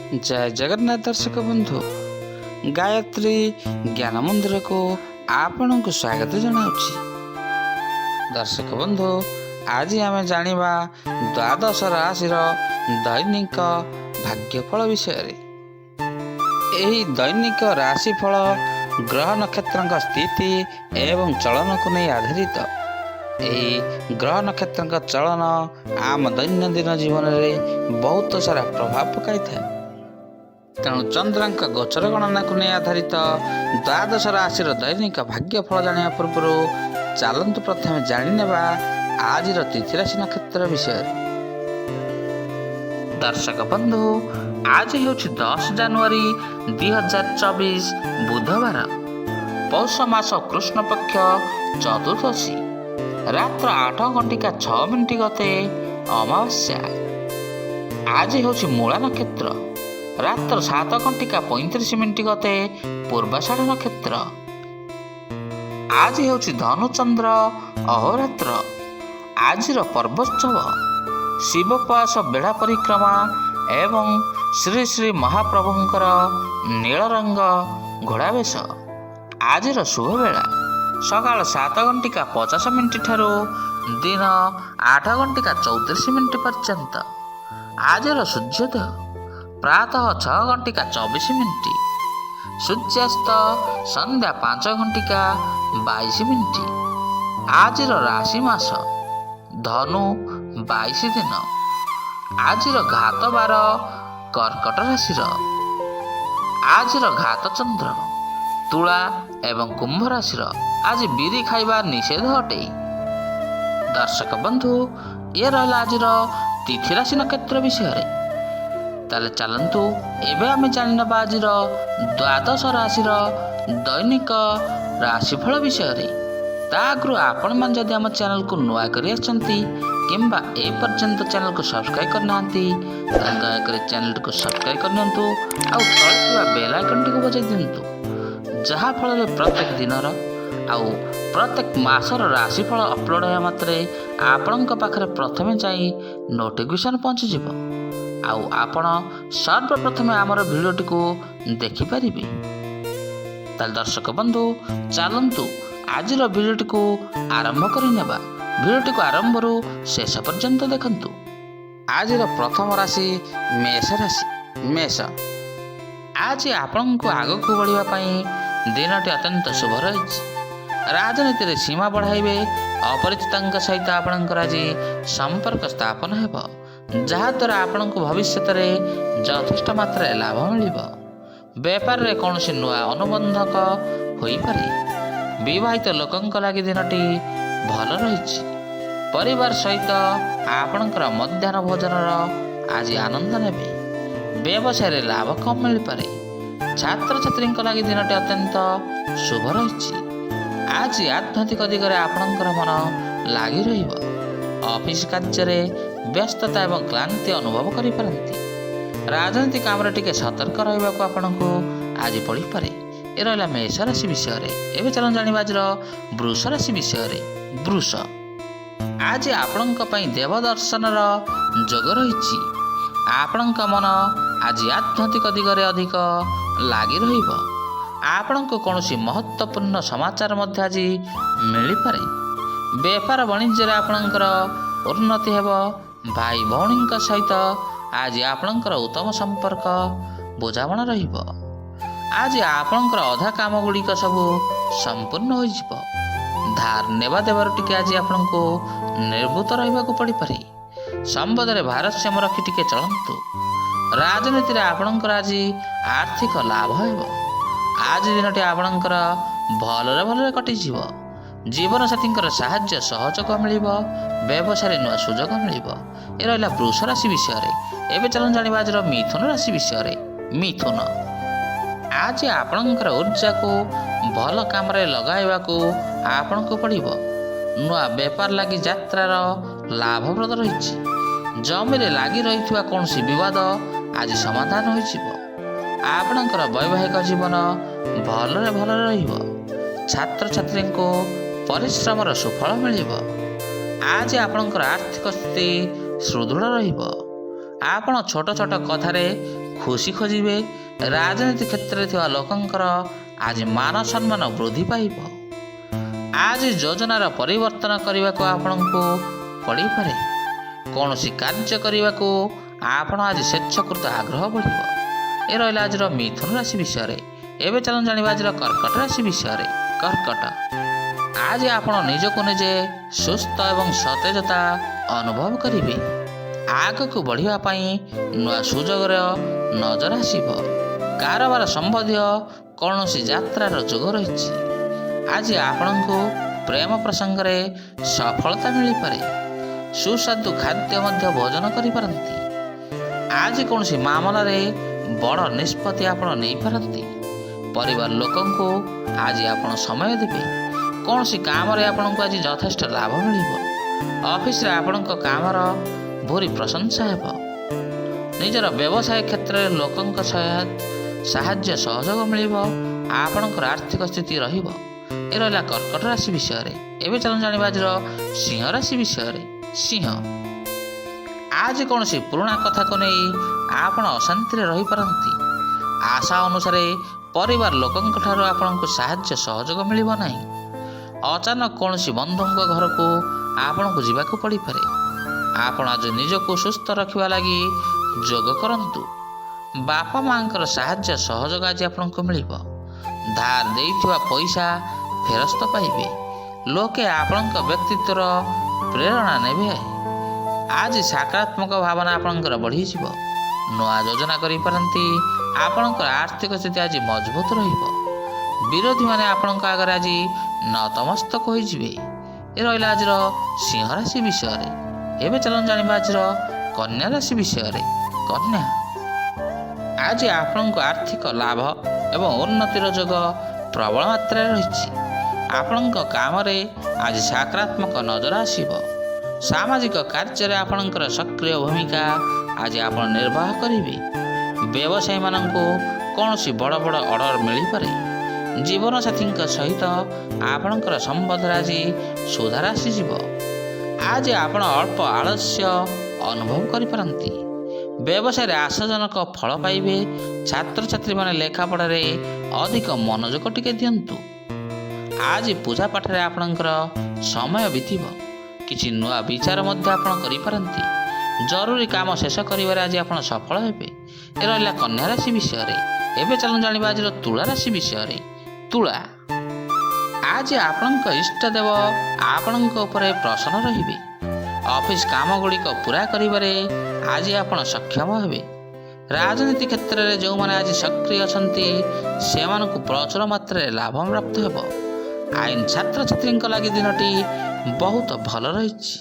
जय जगन्नाथ दर्शक बंधु गायत्री ज्ञान मंदिर को आपण को स्वागत जनाऊँगी। दर्शक बंधु आज आम जानिबा द्वादश राशि दैनिक भाग्यफल विषय। यही दैनिक राशिफल ग्रह नक्षत्र स्थिति एवं चलन को नहीं आधारित। यही ग्रह नक्षत्र चलन आम दैनंदिन जीवन में बहुत सारा प्रभाव पकाई था। तेणु चंद्रांक गोचर गणना को नहीं आधारित द्वादश राशि दैनिक भाग्यफल जाना पूर्व चलतु प्रथम जाणीनेबा आज तिथि राशि नक्षत्र विषय। दर्शक बंधु आज हूँ 10 जनवरी 2024 बुधवार पौष मास कृष्ण पक्ष चतुर्दशी रात्र 8:06 गते अमावास्या। आज हूँ मूला नक्षत्र रात्र 7:35 गते पूर्वाषाढ़ नक्षत्र। आज हूँ धनुचंद्र अहोरात्र। आज पर्वोत्सव शिवपाश बेढ़ा परिक्रमा एवं श्री श्री महाप्रभुंकर नीलरंग घोड़ावेश। आज शुभ बेला सकाल 7:50 ठारू दिन 8:34 पर्यंत। आज सूर्योदय प्रातः 6:24 सूर्यास्त संध्या 5:22। आज राशि मास धनु 22 दिन। आज घात बार कर्कट राशि। आज घात चंद्र तुला एवं कुंभ राशि। आज बिरी खाइबा निषेध अटे। दर्शक बंधु ये रहा आज तिथि राशि नक्षत्र विषय। ताले चलतु एवं आम जानिनेबा आज द्वादश राशि दैनिक राशिफल विषय। आगु आपण मैंने जदि आम चैनल को नुआ कर किंबा ए पर्यंत चैनल को सब्सक्राइब करना दयाकोर चैनल को सब्सक्राइब करनी तले बेल आइकन टी बजाई दिंतु जहाँफल प्रत्येक दिन आउ प्रत्येक मासर राशिफल अपलोड होगा मात्रे आपण पाखे प्रथमे जाई नोटिफिकेशन पहुँचीज आउ आपण सर्वप्रथमे आमर भिडियोटी को देखिपारे। ताल दर्शक बंधु चलतु आज भिडियोटी को आरंभ करनेबा। भिडियोटी को आरंभ शेष पर्यंत देखंतु। आज प्रथम राशि मेष राशि। मेष आज आपण को आग को बढ़ापी दिनटी अत्यंत शुभ रही। राजनीति में सीमा बढ़ाइबे। अपरिचित सहित आपणकर आज संपर्क स्थापन हेब जहाद्वारा आपण को भविष्य में यथेष्ट मात्रा लाभ मिल। व्यापार में कौन नुआ अनुबंधक हो पारे। विवाहित लोकंक लगी दिनटी भल रही। परिवार सहित आपणकर मध्याह्न भोजनर आज आनंद नेबे। व्यवसाय लाभ कम मिल पारे। छात्र छात्री लगी दिनटी अत्यंत शुभ रही। आज आध्यात्मिक दिगरे आपणकर मन लगी रहिबो। ऑफिस कार्य व्यस्तता एवं क्लांति अनुभव करि पारंती। राजनीतिक काम टिके सतर्क रहिबा को आपनको आज पड़ी पारे। ए रहा मेष राशि विषय। एवं चलन जानिबा आज वृष राशि विषय। वृष आज आपणक पई देव दर्शनर जोग रही। आपणक मन आज आध्यात्मिक दिगरे अधिक लगी रहिबो। आपणको कौनसी महत्वपूर्ण समाचार मध्य आज मिल पारे। व्यापार वाणिज्य आपणकर उन्नति हेब। भाई भौणी सहित आज आपणकर उत्तम संपर्क बुझामणा रहिबो। आज आपणकर अधा काम गुड़िक सबू संपूर्ण हो जिवो। धार नेबा देवर टिके आज आपणको निर्भूत रहिबाकु पड़ी पारे। संबंध में भारसाम्य रखी टिके चलंतु। राजनीति में आपणकर आज आर्थिक लाभ हेब। आज दिनटी आपणकर भलरे भलरे कटिजिवो। जीवन साथी साहाय्य सहयोग मिल। व्यवसाय नुआ सुजोग मिल। ए रहा वृष राशि विषय। एवं चलन जानिबा आज मिथुन राशि विषय। मिथुन आज आपणकर ऊर्जा को भल काम लगाइबा को आपण को पड़िबो। नुआ व्यापार लगी यात्रार लाभप्रद रही। जमी लगी रही कौन विवाद आज समाधान हो। आपणकर वैवाहिक जीवन भलरे भलरे रहिबो। छात्र छात्री को परिश्रमर सुफल मिल। आज आपणकर आर्थिक स्थिति सुदृढ़ रहिबो। आपण छोट छोट कथारे ଖୁସି ଖୋଜିବେ। ରାଜନୀତି କ୍ଷେତ୍ରରେ ଥିବା ଲୋକଙ୍କର ଆଜି ମାନ ସମ୍ମାନ ବୃଦ୍ଧି ପାଇବ। ଆଜି ଯୋଜନାର ପରିବର୍ତ୍ତନ କରିବାକୁ ଆପଣଙ୍କୁ ପଡ଼ିପାରେ। କୌଣସି କାର୍ଯ୍ୟ କରିବାକୁ ଆପଣ ଆଜି ସ୍ୱେଚ୍ଛାକୃତ ଆଗ୍ରହ ବଢ଼ିବ। ଏ ରହିଲା ଆଜିର ମିଥୁନ ରାଶି ବିଷୟରେ। ଏବେ ଚାଲନ୍ତୁ ଜାଣିବା ଆଜିର କର୍କଟ ରାଶି ବିଷୟରେ। କର୍କଟ, ଆଜି ଆପଣ ନିଜକୁ ନିଜେ ସୁସ୍ଥ ଏବଂ ସତେଜତା ଅନୁଭବ କରିବେ। ଆଗକୁ ବଢ଼ିବା ପାଇଁ ନୂଆ ସୁଯୋଗର ନଜର ଆସିବ। କାରବାର ସମ୍ବନ୍ଧୀୟ କୌଣସି ଯାତ୍ରାର ଯୋଗ ରହିଛି। ଆଜି ଆପଣଙ୍କୁ ପ୍ରେମ ପ୍ରସଙ୍ଗରେ ସଫଳତା ମିଳିପାରେ। ସୁସ୍ୱାଦୁ ଖାଦ୍ୟ ମଧ୍ୟ ଭୋଜନ କରିପାରନ୍ତି। ଆଜି କୌଣସି ମାମଲାରେ ବଡ଼ ନିଷ୍ପତ୍ତି ଆପଣ ନେଇପାରନ୍ତି। ପରିବାର ଲୋକଙ୍କୁ ଆଜି ଆପଣ ସମୟ ଦେବେ। କୌଣସି କାମରେ ଆପଣଙ୍କୁ ଆଜି ଯଥେଷ୍ଟ ଲାଭ ମିଳିବ। ଅଫିସରେ ଆପଣଙ୍କ କାମର ଭୂରି ପ୍ରଶଂସା ହେବ। ନିଜର ବ୍ୟବସାୟ କ୍ଷେତ୍ରରେ ଲୋକଙ୍କ ସାହାଯ୍ୟ ସହଯୋଗ ମିଳିବ। ଆପଣଙ୍କର ଆର୍ଥିକ ସ୍ଥିତି ରହିବ। ଏ ରହିଲା କର୍କଟ ରାଶି ବିଷୟରେ। ଏବେ ଚାଲନ୍ତୁ ଜାଣିବା ଆଜିର ସିଂହ ରାଶି ବିଷୟରେ। ସିଂହ, ଆଜି କୌଣସି ପୁରୁଣା କଥାକୁ ନେଇ ଆପଣ ଅଶାନ୍ତିରେ ରହିପାରନ୍ତି। ଆଶା ଅନୁସାରେ ପରିବାର ଲୋକଙ୍କ ଠାରୁ ଆପଣଙ୍କୁ ସାହାଯ୍ୟ ସହଯୋଗ ମିଳିବ ନାହିଁ। ଅଚାନକ କୌଣସି ବନ୍ଧୁଙ୍କ ଘରକୁ ଆପଣଙ୍କୁ ଯିବାକୁ ପଡ଼ିପାରେ। ଆପଣ ଆଜି ନିଜକୁ ସୁସ୍ଥ ରଖିବା ଲାଗି ଯୋଗ କରନ୍ତୁ। ବାପା ମାଆଙ୍କର ସାହାଯ୍ୟ ସହଯୋଗ ଆଜି ଆପଣଙ୍କୁ ମିଳିବ। ଧାର ଦେଇଥିବା ପଇସା ଫେରସ୍ତ ପାଇବେ। ଲୋକେ ଆପଣଙ୍କ ବ୍ୟକ୍ତିତ୍ୱର ପ୍ରେରଣା ନେବେ। ଆଜି ସକାରାତ୍ମକ ଭାବନା ଆପଣଙ୍କର ବଢ଼ିଯିବ। ନୂଆ ଯୋଜନା କରିପାରନ୍ତି। ଆପଣଙ୍କର ଆର୍ଥିକ ସ୍ଥିତି ଆଜି ମଜବୁତ ରହିବ। ବିରୋଧୀମାନେ ଆପଣଙ୍କ ଆଗରେ ଆଜି ନତମସ୍ତକ ହୋଇଯିବେ। ଏ ରହିଲା ଆଜିର ସିଂହ ରାଶି ବିଷୟରେ। ଏବେ ଚାଲନ୍ତୁ ଜାଣିବା ଆଜିର କନ୍ୟା ରାଶି ବିଷୟରେ। କନ୍ୟା, ଆଜି ଆପଣଙ୍କ ଆର୍ଥିକ ଲାଭ ଏବଂ ଉନ୍ନତିର ଯୋଗ ପ୍ରବଳ ମାତ୍ରାରେ ରହିଛି। ଆପଣଙ୍କ କାମରେ ଆଜି ସକାରାତ୍ମକ ନଜର ଆସିବ। ସାମାଜିକ କାର୍ଯ୍ୟରେ ଆପଣଙ୍କର ସକ୍ରିୟ ଭୂମିକା ଆଜି ଆପଣ ନିର୍ବାହ କରିବେ। ବ୍ୟବସାୟୀମାନଙ୍କୁ କୌଣସି ବଡ଼ ବଡ଼ ଅର୍ଡ଼ର ମିଳିପାରେ। ଜୀବନସାଥୀଙ୍କ ସହିତ ଆପଣଙ୍କର ସମ୍ବନ୍ଧରେ ଆଜି ସୁଧାର ଆସିଯିବ। ଆଜି ଆପଣ ଅଳ୍ପ ଆଳସ୍ୟ ଅନୁଭବ କରିପାରନ୍ତି। ବ୍ୟବସାୟରେ ଆଶାଜନକ ଫଳ ପାଇବେ। ଛାତ୍ରଛାତ୍ରୀମାନେ ଲେଖାପଢ଼ାରେ ଅଧିକ ମନୋଯୋଗ ଟିକେ ଦିଅନ୍ତୁ। ଆଜି ପୂଜା ପାଠରେ ଆପଣଙ୍କର ସମୟ ବିତିବ। କିଛି ନୂଆ ବିଚାର ମଧ୍ୟ ଆପଣ କରିପାରନ୍ତି। ଜରୁରୀ କାମ ଶେଷ କରିବାରେ ଆଜି ଆପଣ ସଫଳ ହେବେ। ଏ ରହିଲା କନ୍ୟା ରାଶି ବିଷୟରେ। ଏବେ ଚାଲନ୍ତୁ ଜାଣିବା ଆଜିର ତୁଳା ରାଶି ବିଷୟରେ। ତୁଳା, ଆଜି ଆପଣଙ୍କ ଇଷ୍ଟଦେବ ଆପଣଙ୍କ ଉପରେ ପ୍ରସନ୍ନ ରହିବେ। ଅଫିସ କାମ ଗୁଡ଼ିକ ପୁରା କରିବାରେ ଆଜି ଆପଣ ସକ୍ଷମ ହେବେ। ରାଜନୀତି କ୍ଷେତ୍ରରେ ଯେଉଁମାନେ ଆଜି ସକ୍ରିୟ ଅଛନ୍ତି ସେମାନଙ୍କୁ ପ୍ରଚୁର ମାତ୍ରାରେ ଲାଭ ପ୍ରାପ୍ତ ହେବ। ଆଇନ ଛାତ୍ରଛାତ୍ରୀଙ୍କ ଲାଗି ଦିନଟି ବହୁତ ଭଲ ରହିଛି।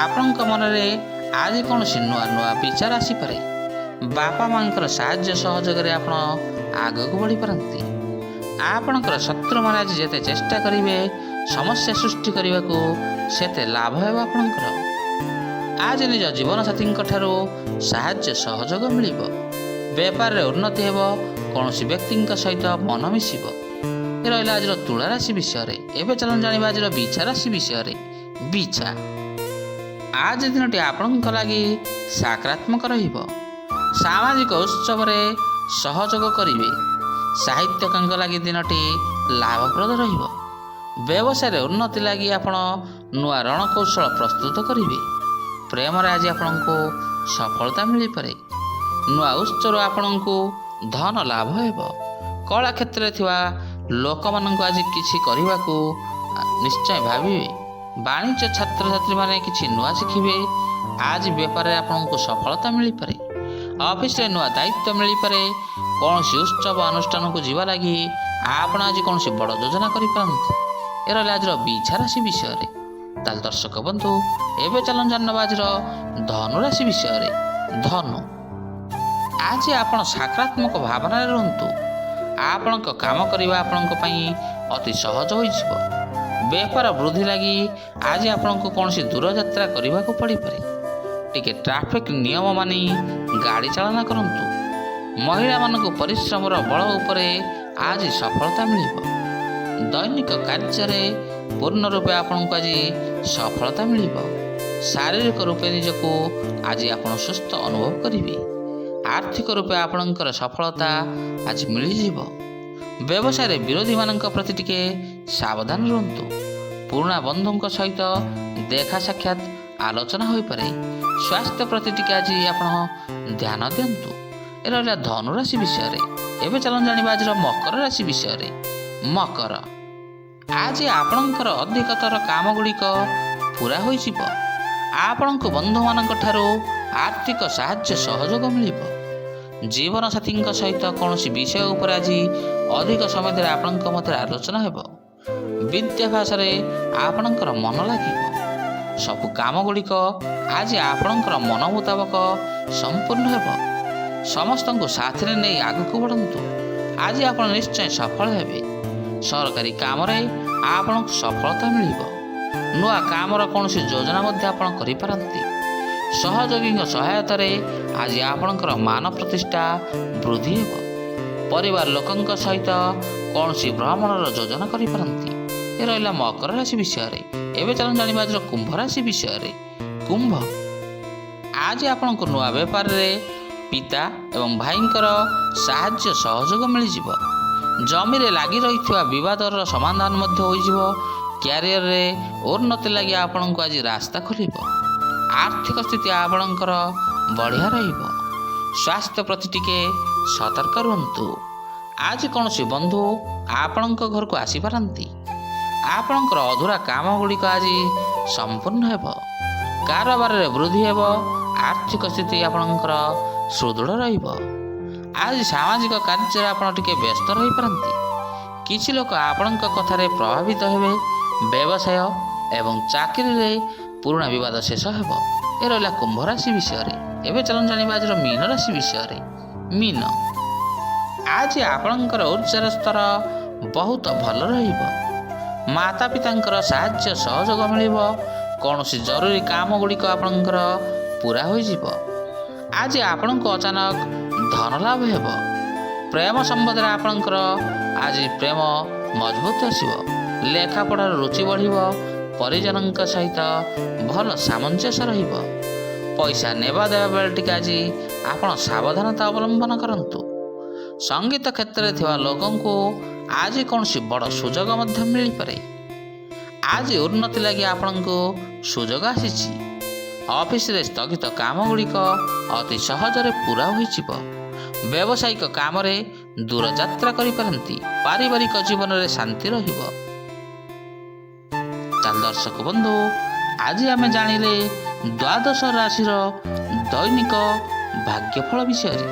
ଆପଣଙ୍କ ମନରେ ଆଜି କୌଣସି ନୂଆ ନୂଆ ବିଚାର ଆସିପାରେ। ବାପା ମାଆଙ୍କର ସାହାଯ୍ୟ ସହଯୋଗରେ ଆପଣ ଆଗକୁ ବଢ଼ିପାରନ୍ତି। ଆପଣଙ୍କର ଶତ୍ରୁମାନେ ଆଜି ଯେତେ ଚେଷ୍ଟା କରିବେ ସମସ୍ୟା ସୃଷ୍ଟି କରିବାକୁ ସେତେ ଲାଭ ହେବ ଆପଣଙ୍କର। ଆଜି ନିଜ ଜୀବନସାଥୀଙ୍କ ଠାରୁ ସାହାଯ୍ୟ ସହଯୋଗ ମିଳିବ। ବେପାରରେ ଉନ୍ନତି ହେବ। କୌଣସି ବ୍ୟକ୍ତିଙ୍କ ସହିତ ମନ ମିଶିବ। ଏ ରହିଲା ଆଜିର ତୁଳା ରାଶି ବିଷୟରେ। ଏବେ ଚାଲନ୍ତୁ ଜାଣିବା ଆଜିର ବିଛା ରାଶି ବିଷୟରେ। ବିଛା, ଆଜି ଦିନଟି ଆପଣଙ୍କ ଲାଗି ସକାରାତ୍ମକ ରହିବ। ସାମାଜିକ ଉତ୍ସବରେ ସହଯୋଗ କରିବେ। ସାହିତ୍ୟିକଙ୍କ ଲାଗି ଦିନଟି ଲାଭପ୍ରଦ ରହିବ। ବ୍ୟବସାୟରେ ଉନ୍ନତି ଲାଗି ଆପଣ ନୂଆ ରଣକୌଶଳ ପ୍ରସ୍ତୁତ କରିବେ। ପ୍ରେମରେ ଆଜି ଆପଣଙ୍କୁ ସଫଳତା ମିଳିପାରେ। ନୂଆ ଉତ୍ସରୁ ଆପଣଙ୍କୁ ଧନ ଲାଭ ହେବ। କଳା କ୍ଷେତ୍ରରେ ଥିବା ଲୋକମାନଙ୍କୁ ଆଜି କିଛି କରିବାକୁ ନିଶ୍ଚୟ ଭାବିବେ। ବାଣିଜ୍ୟ ଛାତ୍ରଛାତ୍ରୀମାନେ କିଛି ନୂଆ ଶିଖିବେ। ଆଜି ବେପାରରେ ଆପଣଙ୍କୁ ସଫଳତା ମିଳିପାରେ। ଅଫିସରେ ନୂଆ ଦାୟିତ୍ୱ ମିଳିପାରେ। କୌଣସି ଉତ୍ସବ ଅନୁଷ୍ଠାନକୁ ଯିବା ଲାଗି ଆପଣ ଆଜି କୌଣସି ବଡ଼ ଯୋଜନା କରିପାରନ୍ତି। ଏ ରହିଲା ଆଜିର ବିଛା ରାଶି ବିଷୟରେ। ତାହେଲେ ଦର୍ଶକ ବନ୍ଧୁ, ଏବେ ଚାଲନ୍ତୁ ଜାଣିନେବା ଆଜିର ଧନୁ ରାଶି ବିଷୟରେ। ଧନୁ, ଆଜି ଆପଣ ସକାରାତ୍ମକ ଭାବନାରେ ରୁହନ୍ତୁ। ଆପଣଙ୍କ କାମ କରିବା ଆପଣଙ୍କ ପାଇଁ ଅତି ସହଜ ହୋଇଯିବ। ବେପାର ବୃଦ୍ଧି ଲାଗି ଆଜି ଆପଣଙ୍କୁ କୌଣସି ଦୂରଯାତ୍ରା କରିବାକୁ ପଡ଼ିପାରେ। ଟିକେ ଟ୍ରାଫିକ୍ ନିୟମ ମାନି ଗାଡ଼ି ଚାଳନା କରନ୍ତୁ। ମହିଳାମାନଙ୍କୁ ପରିଶ୍ରମର ବଳ ଉପରେ ଆଜି ସଫଳତା ମିଳିବ। ଦୈନିକ କାର୍ଯ୍ୟରେ ପୂର୍ଣ୍ଣ ରୂପେ ଆପଣଙ୍କୁ ଆଜି ସଫଳତା ମିଳିବ। ଶାରୀରିକ ରୂପେ ନିଜକୁ ଆଜି ଆପଣ ସୁସ୍ଥ ଅନୁଭବ କରିବେ। ଆର୍ଥିକ ରୂପେ ଆପଣଙ୍କର ସଫଳତା ଆଜି ମିଳିଯିବ। ବ୍ୟବସାୟରେ ବିରୋଧୀମାନଙ୍କ ପ୍ରତି ଟିକେ ସାବଧାନ ରୁହନ୍ତୁ। ପୁରୁଣା ବନ୍ଧୁଙ୍କ ସହିତ ଦେଖା ସାକ୍ଷାତ ଆଲୋଚନା ହୋଇପାରେ। ସ୍ୱାସ୍ଥ୍ୟ ପ୍ରତି ଟିକେ ଆଜି ଆପଣ ଧ୍ୟାନ ଦିଅନ୍ତୁ। ଏ ରହିଲା ଧନୁରାଶି ବିଷୟରେ। ଏବେ ଚାଲନ୍ତୁ ଜାଣିବା ଆଜିର ମକର ରାଶି ବିଷୟରେ। ମକର, ଆଜି ଆପଣଙ୍କର ଅଧିକତର କାମ ଗୁଡ଼ିକ ପୂରା ହୋଇଯିବ। ଆପଣଙ୍କୁ ବନ୍ଧୁମାନଙ୍କ ଠାରୁ ଆର୍ଥିକ ସାହାଯ୍ୟ ସହଯୋଗ ମିଳିବ। ଜୀବନସାଥୀଙ୍କ ସହିତ କୌଣସି ବିଷୟ ଉପରେ ଆଜି ଅଧିକ ସମୟ ଧରି ଆପଣଙ୍କ ମଧ୍ୟରେ ଆଲୋଚନା ହେବ। ବିଦ୍ୟାଭ୍ୟାସରେ ଆପଣଙ୍କର ମନ ଲାଗିବ। ସବୁ କାମ ଗୁଡ଼ିକ ଆଜି ଆପଣଙ୍କର ମନ ମୁତାବକ ସମ୍ପୂର୍ଣ୍ଣ ହେବ। ସମସ୍ତଙ୍କୁ ସାଥିରେ ନେଇ ଆଗକୁ ବଢ଼ନ୍ତୁ। ଆଜି ଆପଣ ନିଶ୍ଚୟ ସଫଳ ହେବେ। ସରକାରୀ କାମରେ ଆପଣଙ୍କୁ ସଫଳତା ମିଳିବ। ନୂଆ କାମର କୌଣସି ଯୋଜନା ମଧ୍ୟ ଆପଣ କରିପାରନ୍ତି। ସହଯୋଗୀଙ୍କ ସହାୟତାରେ ଆଜି ଆପଣଙ୍କର ମାନ ପ୍ରତିଷ୍ଠା ବୃଦ୍ଧି ହେବ। ପରିବାର ଲୋକଙ୍କ ସହିତ କୌଣସି ଭ୍ରମଣର ଯୋଜନା କରିପାରନ୍ତି। ଏ ରହିଲା ମକର ରାଶି ବିଷୟରେ। ଏବେ ଚାଲନ୍ତୁ ଜାଣିବା ଆଜିର କୁମ୍ଭ ରାଶି ବିଷୟରେ। କୁମ୍ଭ, ଆଜି ଆପଣଙ୍କୁ ନୂଆ ବେପାରରେ ପିତା ଏବଂ ଭାଇଙ୍କର ସାହାଯ୍ୟ ସହଯୋଗ ମିଳିଯିବ। ଜମିରେ ଲାଗି ରହିଥିବା ବିବାଦର ସମାଧାନ ମଧ୍ୟ ହୋଇଯିବ। କ୍ୟାରିୟରରେ ଉନ୍ନତି ଲାଗି ଆପଣଙ୍କୁ ଆଜି ରାସ୍ତା ଖୋଲିବ। ଆର୍ଥିକ ସ୍ଥିତି ଆପଣଙ୍କର ବଢ଼ିଆ ରହିବ। ସ୍ୱାସ୍ଥ୍ୟ ପ୍ରତି ଟିକେ ସତର୍କ ରୁହନ୍ତୁ। ଆଜି କୌଣସି ବନ୍ଧୁ ଆପଣଙ୍କ ଘରକୁ ଆସିପାରନ୍ତି। ଆପଣଙ୍କର ଅଧୁରା କାମ ଗୁଡ଼ିକ ଆଜି ସମ୍ପୂର୍ଣ୍ଣ ହେବ। କାରବାରରେ ବୃଦ୍ଧି ହେବ। ଆର୍ଥିକ ସ୍ଥିତି ଆପଣଙ୍କର ସୁଦୃଢ଼ ରହିବ। ଆଜି ସାମାଜିକ କାର୍ଯ୍ୟରେ ଆପଣ ଟିକେ ବ୍ୟସ୍ତ ରହିପାରନ୍ତି। କିଛି ଲୋକ ଆପଣଙ୍କ କଥାରେ ପ୍ରଭାବିତ ହେବେ। ବ୍ୟବସାୟ ଏବଂ ଚାକିରିରେ ପୁରୁଣା ବିବାଦ ଶେଷ ହେବ। ଏ ରହିଲା କୁମ୍ଭ ରାଶି ବିଷୟରେ। ଏବେ ଚାଲନ୍ତୁ ଜାଣିବା ଆଜିର ମୀନ ରାଶି ବିଷୟରେ। ମୀନ, ଆଜି ଆପଣଙ୍କର ଉର୍ଜାର ସ୍ତର ବହୁତ ଭଲ ରହିବ। ମାତା ପିତାଙ୍କର ସାହାଯ୍ୟ ସହଯୋଗ ମିଳିବ। କୌଣସି ଜରୁରୀ କାମ ଗୁଡ଼ିକ ଆପଣଙ୍କର ପୂରା ହୋଇଯିବ। ଆଜି ଆପଣଙ୍କୁ ଅଚାନକ ଧନ ଲାଭ ହେବ। ପ୍ରେମ ସମ୍ବନ୍ଧରେ ଆପଣଙ୍କର ଆଜି ପ୍ରେମ ମଜବୁତ ଆସିବ। ଲେଖାପଢ଼ାର ରୁଚି ବଢ଼ିବ। ପରିଜନଙ୍କ ସହିତ ଭଲ ସାମଞ୍ଜସ୍ୟ ରହିବ। ପଇସା ନେବା ଦେବା ବେଳେ ଟିକେ ଆଜି ଆପଣ ସାବଧାନତା ଅବଲମ୍ବନ କରନ୍ତୁ। ସଙ୍ଗୀତ କ୍ଷେତ୍ରରେ ଥିବା ଲୋକଙ୍କୁ ଆଜି କୌଣସି ବଡ଼ ସୁଯୋଗ ମଧ୍ୟ ମିଳିପାରେ। ଆଜି ଉନ୍ନତି ଲାଗି ଆପଣଙ୍କୁ ସୁଯୋଗ ଆସିଛି। ଅଫିସରେ ସ୍ଥଗିତ କାମ ଗୁଡ଼ିକ ଅତି ସହଜରେ ପୂରା ହୋଇଯିବ। ବ୍ୟବସାୟିକ କାମରେ ଦୂରଯାତ୍ରା କରିପାରନ୍ତି। ପାରିବାରିକ ଜୀବନରେ ଶାନ୍ତି ରହିବ। ତାହେଲେ ଦର୍ଶକ ବନ୍ଧୁ, ଆଜି ଆମେ ଜାଣିଲେ ଦ୍ୱାଦଶ ରାଶିର ଦୈନିକ ଭାଗ୍ୟଫଳ ବିଷୟରେ।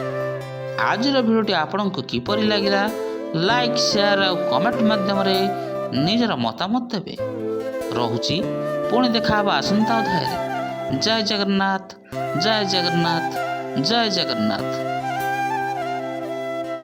ଆଜିର ଭିଡ଼ିଓଟି ଆପଣଙ୍କୁ କିପରି ଲାଗିଲା? ଲାଇକ୍, ସେୟାର ଆଉ କମେଣ୍ଟ ମାଧ୍ୟମରେ ନିଜର ମତାମତ ଦେବେ। ରହୁଛି, ପୁଣି ଦେଖା ହେବା ଆସନ୍ତା ଅଧ୍ୟାୟରେ। ଜୟ ଜଗନ୍ନାଥ, ଜୟ ଜଗନ୍ନାଥ, ଜୟ ଜଗନ୍ନାଥ।